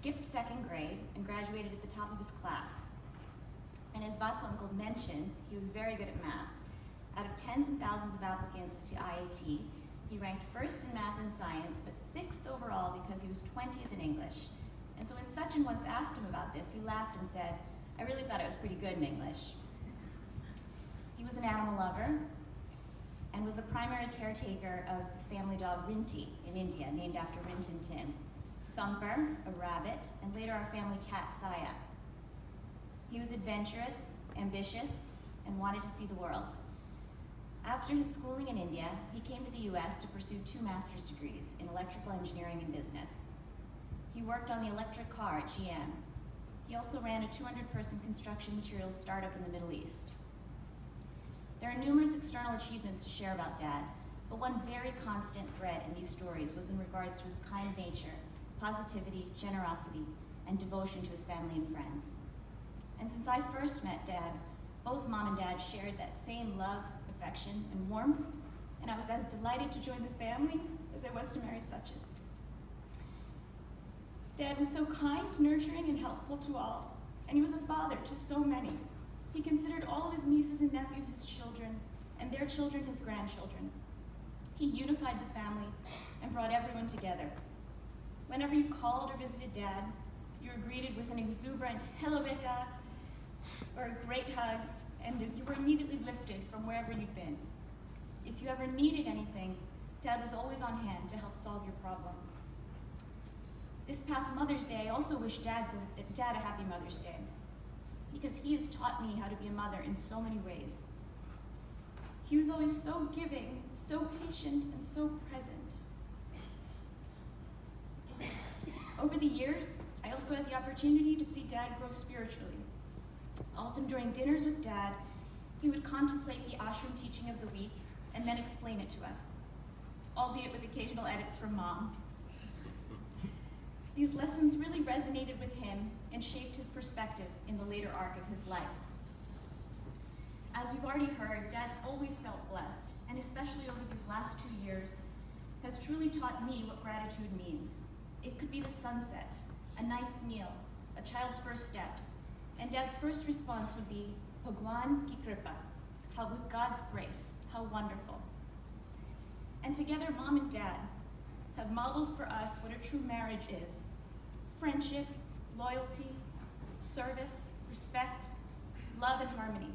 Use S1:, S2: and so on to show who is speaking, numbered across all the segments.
S1: skipped second grade and graduated at the top of his class. And as Vasu uncle mentioned, he was very good at math. Out of tens and thousands of applicants to IIT, he ranked first in math and science, but sixth overall because he was 20th in English. And so when Sachin once asked him about this, he laughed and said, "I really thought I was pretty good in English." He was an animal lover and was the primary caretaker of the family dog Rinty in India, named after Rin Tin Tin, Thumper, a rabbit, and later our family cat Saya. He was adventurous, ambitious, and wanted to see the world. After his schooling in India, he came to the US to pursue 2 master's degrees in electrical engineering and business. He worked on the electric car at GM. He also ran a 200-person construction materials startup in the Middle East. There are numerous external achievements to share about Dad, but one very constant thread in these stories was in regards to his kind nature, positivity, generosity, and devotion to his family and friends. And since I first met Dad, both Mom and Dad shared that same love, affection, and warmth, and I was as delighted to join the family as I was to marry Sachin. Dad was so kind, nurturing, and helpful to all, and he was a father to so many. He considered all of his nieces and nephews his children, and their children his grandchildren. He unified the family and brought everyone together. Whenever you called or visited Dad, you were greeted with an exuberant "hello beta" or a great hug, and you were immediately lifted from wherever you'd been. If you ever needed anything, Dad was always on hand to help solve your problem. This past Mother's Day, I also wish Dad a happy Mother's Day, because he has taught me how to be a mother in so many ways. He was always so giving, so patient, and so present. Over the years, I also had the opportunity to see Dad grow spiritually. Often during dinners with Dad, he would contemplate the ashram teaching of the week and then explain it to us, albeit with occasional edits from Mom. These lessons really resonated with him and shaped his perspective in the later arc of his life. As you've already heard, Dad always felt blessed, and especially over these last 2 years, has truly taught me what gratitude means. It could be the sunset, a nice meal, a child's first steps, and Dad's first response would be, "Bhagwan ki kripa," how with God's grace, how wonderful. And together, Mom and Dad have modeled for us what a true marriage is: friendship, loyalty, service, respect, love, and harmony.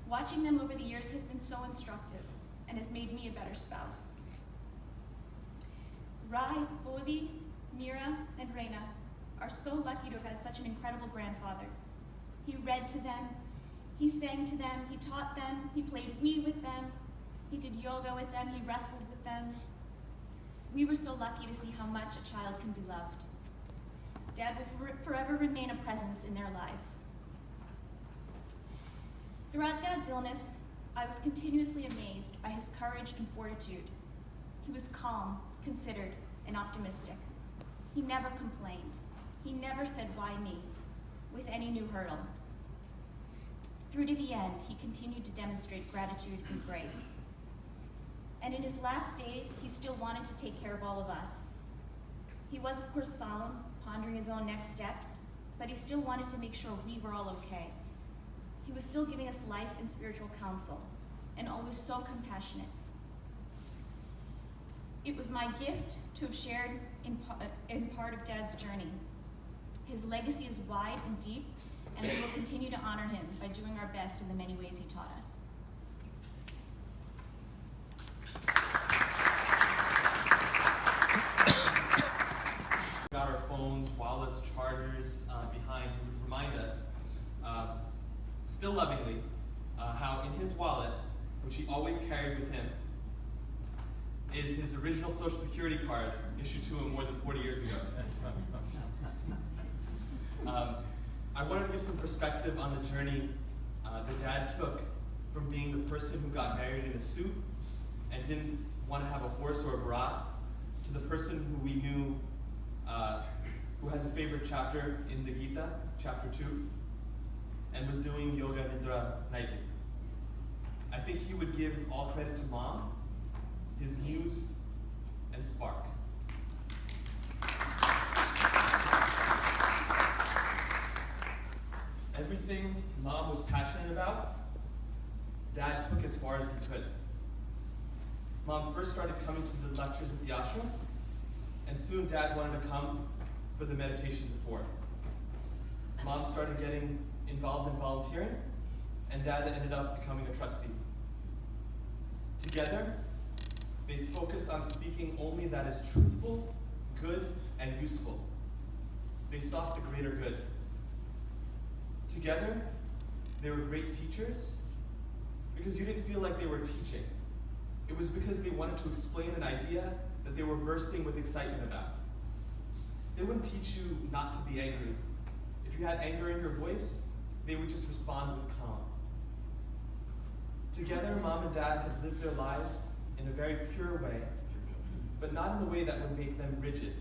S1: Watching them over the years has been so instructive and has made me a better spouse. Rai, Bodhi, Mira, and Reina are so lucky to have had such an incredible grandfather. He read to them, he sang to them, he taught them, he played Wii with them, he did yoga with them, he wrestled with them. We were so lucky to see how much a child can be loved. Dad will forever remain a presence in their lives. Throughout Dad's illness, I was continuously amazed by his courage and fortitude. He was calm, considered, and optimistic. He never complained. He never said, "Why me?" with any new hurdle. Through to the end, he continued to demonstrate gratitude and grace. And in his last days, he still wanted to take care of all of us. He was, of course, solemn, pondering his own next steps, but he still wanted to make sure we were all okay. He was still giving us life and spiritual counsel, and always so compassionate. It was my gift to have shared in part of Dad's journey. His legacy is wide and deep, and we will continue to honor him by doing our best in the many ways he taught us.
S2: Got our phones, wallets, chargers behind who would remind us, still lovingly, how in his wallet, which he always carried with him, is his original Social Security card issued to him more than 40 years ago. I wanted to give some perspective on the journey that Dad took from being the person who got married in a suit and didn't want to have a horse or a brat, to the person who we knew who has a favorite chapter in the Gita, chapter 2, and was doing yoga nidra nightly. I think he would give all credit to Mom, his muse and spark. everything Mom was passionate about, Dad took as far as he could. Mom first started coming to the lectures at the ashram, and soon Dad wanted to come for the meditation before. Mom started getting involved in volunteering, and Dad ended up becoming a trustee. Together, they focus on speaking only that is truthful, good, and useful. They sought the greater good. Together, they were great teachers because you didn't feel like they were teaching. It was because they wanted to explain an idea that they were bursting with excitement about. They wouldn't teach you not to be angry. If you had anger in your voice, they would just respond with calm. Together, Mom and Dad had lived their lives in a very pure way, but not in the way that would make them rigid.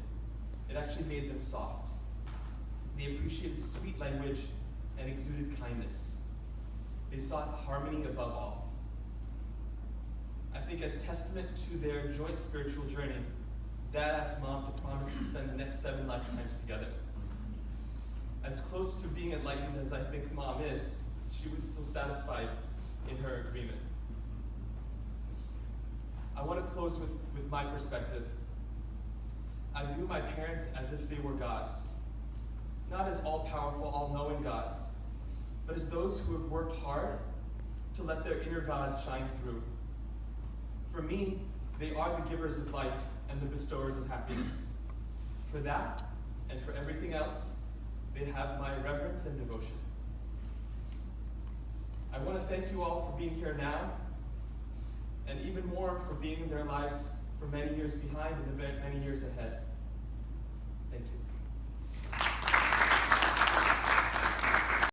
S2: It actually made them soft. They appreciated sweet language and exuded kindness. They sought harmony above all. I think as testament to their joint spiritual journey, Dad asked Mom to promise to spend the next 7 lifetimes together. As close to being enlightened as I think Mom is, she was still satisfied in her agreement. I want to close with my perspective. I view my parents as if they were gods. Not as all-powerful, all-knowing gods, but as those who have worked hard to let their inner gods shine through. For me, they are the givers of life and the bestowers of happiness. For that, and for everything else, they have my reverence and devotion. I want to thank you all for being here now, and even more for being in their lives for many years behind and the many years ahead. Thank you.